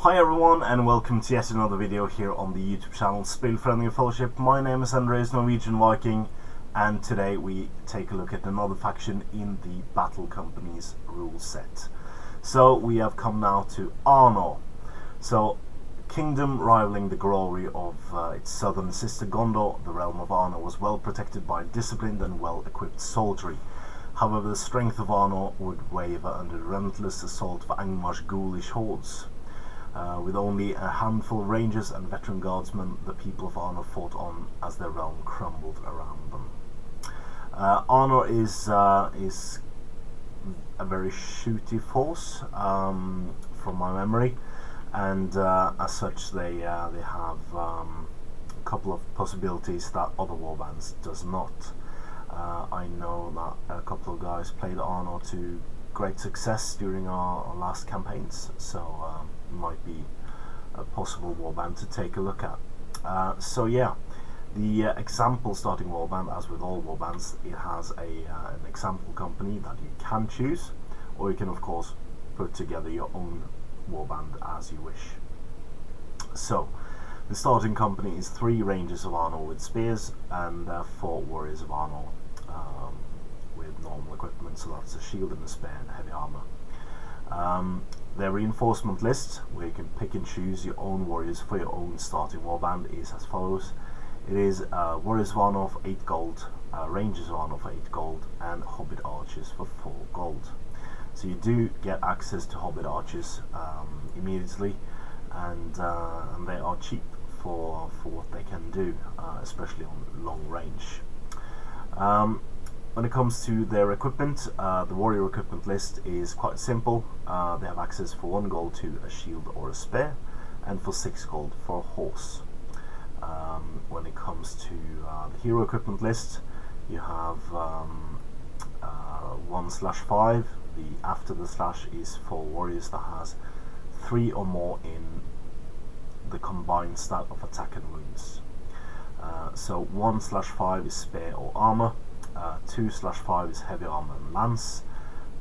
Hi everyone, and welcome to yet another video here on the YouTube channel Spillfriendly Fellowship. My name is Andreas Norwegian Viking, and today we take a look at another faction in the Battle Company's rule set. So we have come now to Arnor. So, kingdom rivaling the glory of its southern sister Gondor, the realm of Arnor was well protected by disciplined and well-equipped soldiery. However, the strength of Arnor would waver under the relentless assault of Angmar's ghoulish hordes. With only a handful of rangers and veteran guardsmen, the people of Arnor fought on as their realm crumbled around them. Arnor is a very shooty force, from my memory, and as such they have a couple of possibilities that other warbands does not. I know that a couple of guys played Arnor to great success during our last campaigns, so might be a possible warband to take a look at. So yeah, the example starting warband, as with all warbands, it has an example company that you can choose, or you can of course put together your own warband as you wish. So the starting company is 3 Rangers of Arnor with spears and 4 Warriors of Arnor with normal equipment, so that's a shield and a spear and heavy armor. Their reinforcement list, where you can pick and choose your own warriors for your own starting warband, is as follows. It is Warriors of Arnor for 8 gold, Rangers of Arnor for 8 gold, and Hobbit Archers for 4 gold. So you do get access to Hobbit Archers immediately, and they are cheap for what they can do, especially on long range. When it comes to their equipment, the warrior equipment list is quite simple. They have access for 1 gold to a shield or a spear, and for 6 gold for a horse. When it comes to the hero equipment list, you have 1/5. The after the slash is for warriors that has 3 or more in the combined stat of attack and wounds. So 1/5 is spear or armor. 2/5 is heavy armor and lance,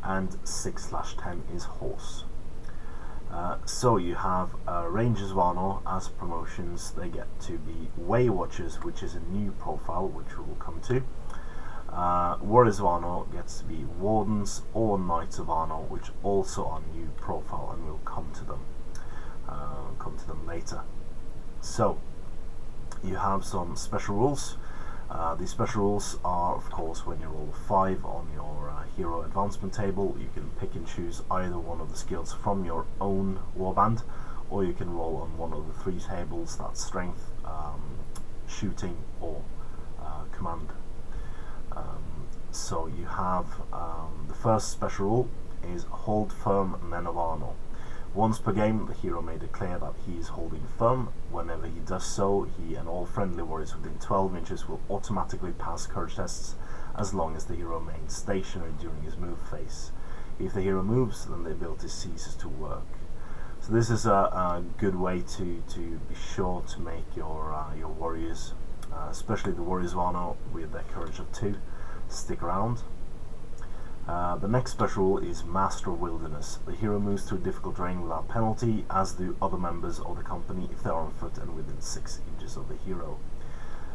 and 6/10 is horse. So you have Rangers of Arnor as promotions. They get to be Way Watchers, which is a new profile, which we will come to. Warriors of Arnor gets to be Wardens or Knights of Arnor, which also are new profile, and we'll come to them later. So you have some special rules. These special rules are, of course, when you roll 5 on your hero advancement table, you can pick and choose either one of the skills from your own warband, or you can roll on one of the 3 tables, that's strength, shooting, or command. So you have the first special rule is Hold Firm, Men of Arnor. Once per game, the hero may declare that he is holding firm. Whenever he does so, he and all friendly warriors within 12 inches will automatically pass courage tests as long as the hero remains stationary during his move phase. If the hero moves, then the ability ceases to work. So this is a good way to be sure to make your warriors, especially the Warriors of Arnor with their courage of 2, stick around. The next special rule is Master of Wilderness. The hero moves through difficult terrain without penalty, as do other members of the company if they are on foot and within 6 inches of the hero.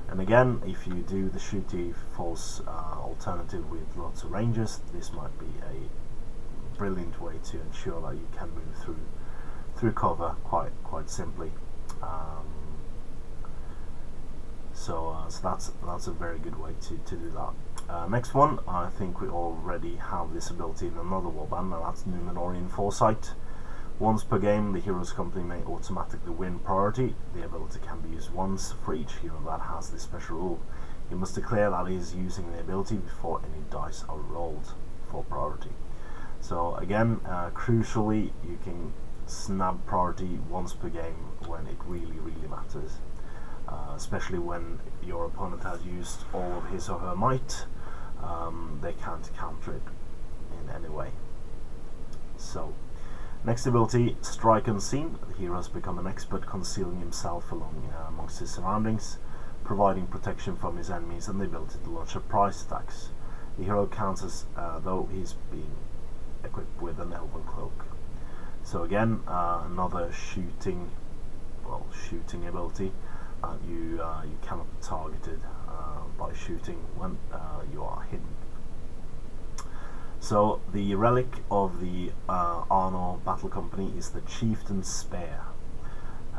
And again, if you do the shooty false alternative with lots of rangers, this might be a brilliant way to ensure that you can move through cover quite simply. So that's a very good way to do that. Next one, I think we already have this ability in another warband, and that's Númenórean Foresight. Once per game, the hero's company may automatically win priority. The ability can be used once for each hero that has this special rule. He must declare that he is using the ability before any dice are rolled for priority. So again, crucially, you can snap priority once per game when it really matters. Especially when your opponent has used all of his or her might, they can't counter it in any way. So, next ability, Strike Unseen. The hero has become an expert concealing himself amongst his surroundings, providing protection from his enemies and the ability to launch surprise attacks. The hero counts as though he's being equipped with an elven cloak. So again, another shooting ability. You cannot be targeted by shooting when you are hidden. So the relic of the Arnor Battle Company is the Chieftain's Spear.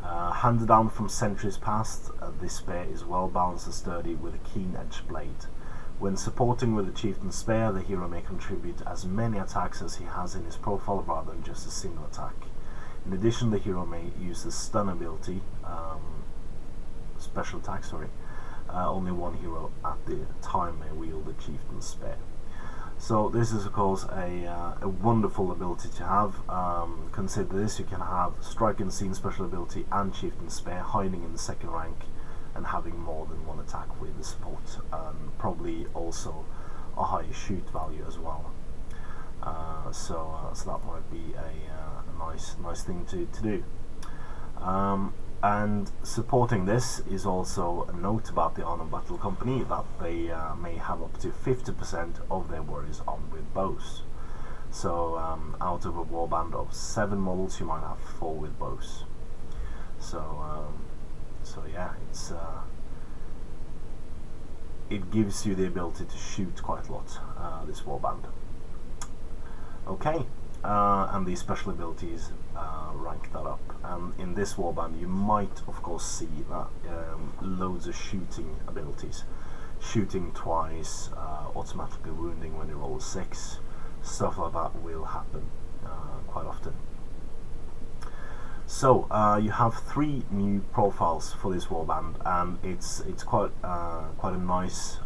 Handed down from centuries past, this spear is well balanced and sturdy with a keen-edged blade. When supporting with the Chieftain's Spear, the hero may contribute as many attacks as he has in his profile rather than just a single attack. In addition, the hero may use the stun ability, special attack, only one hero at the time may wield the Chieftain's Spear. So this is of course a wonderful ability to have. Consider this: you can have Strike Unseen special ability and Chieftain's Spear hiding in the second rank and having more than one attack with the support, probably also a higher shoot value as well. So that might be a nice thing to do. And supporting this is also a note about the Arnor Battle Company that they may have up to 50% of their warriors armed with bows. So out of a warband of 7 models, you might have 4 with bows. So yeah, it gives you the ability to shoot quite a lot, this warband. Okay, and these special abilities rank that up. And in this warband you might of course see that loads of shooting abilities. Shooting twice, automatically wounding when you roll a 6, stuff like that will happen quite often. So you have 3 new profiles for this warband, and it's quite a nice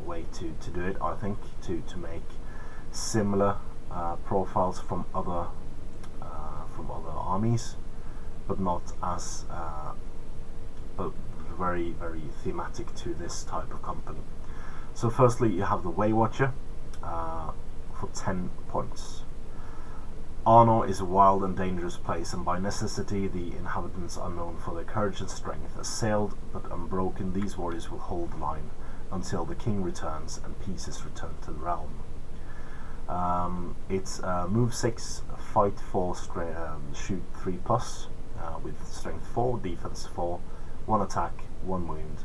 way to do it, I think, to make similar profiles from other armies, but not as but very thematic to this type of company. So firstly, you have the Way Watcher for 10 points. Arnor is a wild and dangerous place, and by necessity the inhabitants are known for their courage and strength. Assailed but unbroken, these warriors will hold the line until the king returns and peace is returned to the realm. It's move 6, fight 4, shoot 3+, with strength 4, defense 4, 1 attack, 1 wound,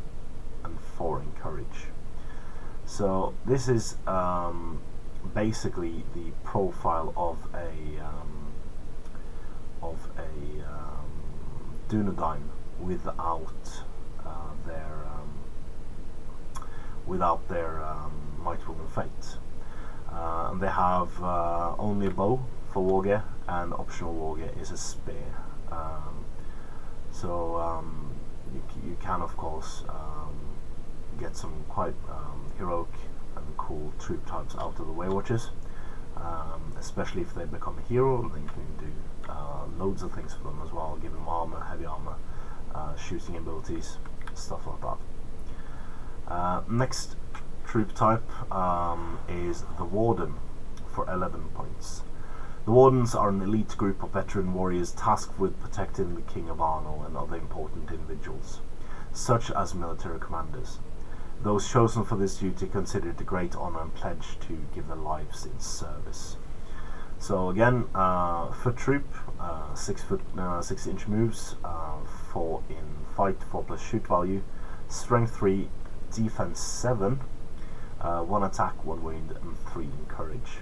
and 4 in courage. So this is basically the profile of a Dunedain without their Might, Will, and Fate. And they have only a bow for war gear, and optional war gear is a spear. You can of course get some quite heroic and cool troop types out of the Way Watchers, especially if they become a hero. Then you can do loads of things for them as well, give them armor, heavy armor, shooting abilities, stuff like that. Next troop type is the Warden for 11 points. The Wardens are an elite group of veteran warriors tasked with protecting the King of Arnor and other important individuals, such as military commanders. Those chosen for this duty consider it a great honor and pledge to give their lives in service. So again, foot troop, 6-inch moves, 4 in fight, 4+ shoot value, strength 3, defense 7, 1 attack, 1 wound, and 3 in courage.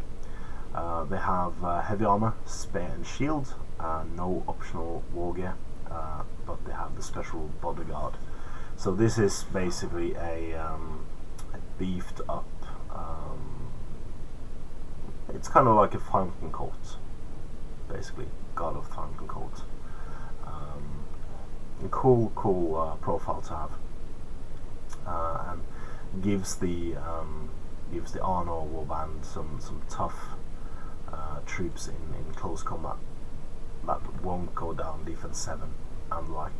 They have heavy armor, spear and shield, no optional war gear, but they have the special bodyguard. So this is basically a beefed up, it's kind of like a Fountain Court, basically, God of Fountain Court. A cool profile to have, and gives the Arnor warband some tough troops in close combat that won't go down defense 7 and like.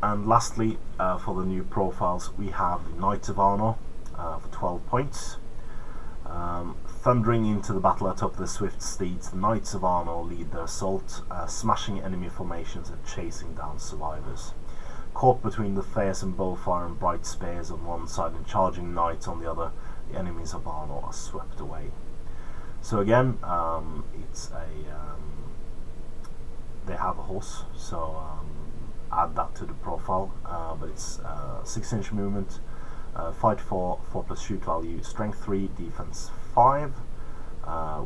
And lastly, for the new profiles, we have the Knights of Arnor for 12 points. Thundering into the battle atop their swift steeds, the Knights of Arnor lead their assault, smashing enemy formations and chasing down survivors. Caught between the fearsome bowfire and bright spears on one side and charging knights on the other, the enemies of Arnor are swept away. So again, it's they have a horse, so add that to the profile. But it's 6-inch movement, fight 4, 4+ shoot value, strength 3, defense 5,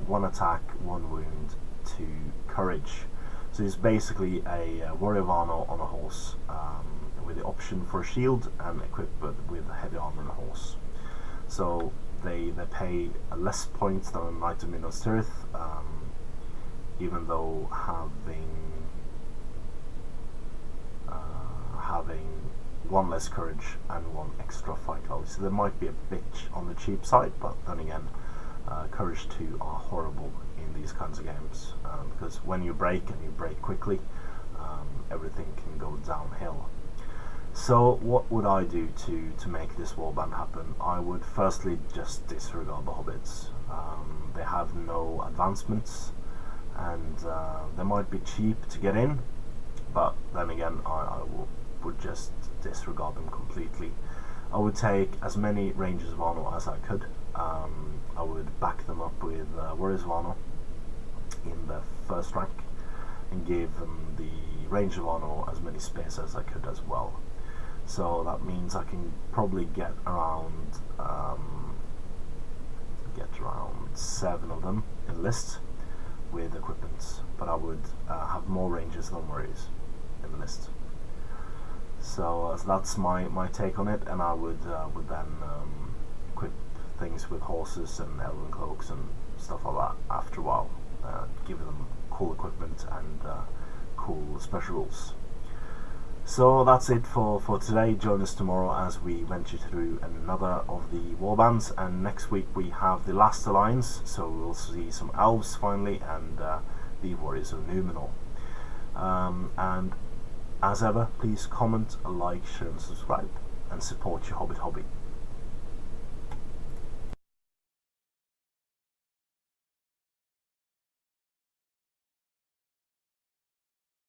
1 attack, 1 wound, 2 courage. So it's basically a warrior of Arnor on a horse, with the option for a shield and equipped with heavy armor on a horse. So they pay less points than a Knight of Minas Tirith, even though having 1 less courage and 1 extra fight value. So they might be a bit on the cheap side, but then again, courage 2 are horrible in these kinds of games, because when you break, and you break quickly, everything can go downhill. So what would I do to make this warband happen? I would firstly just disregard the hobbits. They have no advancements, and they might be cheap to get in, but then again, I would just disregard them completely. I would take as many Rangers of Arnor as I could. I would back them up with Warriors of Arnor in the first rank, and give them the Rangers of Arnor as many spears as I could as well. So that means I can probably get around 7 of them in list with equipment, but I would have more Rangers than Warriors in the list. So that's my take on it, and I would then equip things with horses and elven cloaks and stuff like that after a while, give them cool equipment and cool special rules. So that's it for today. Join us tomorrow as we venture through another of the warbands, and next week we have the last alliance, so we'll see some elves finally, and the warriors of Numenor. And as ever, please comment, like, share and subscribe, and support your Hobbit hobby.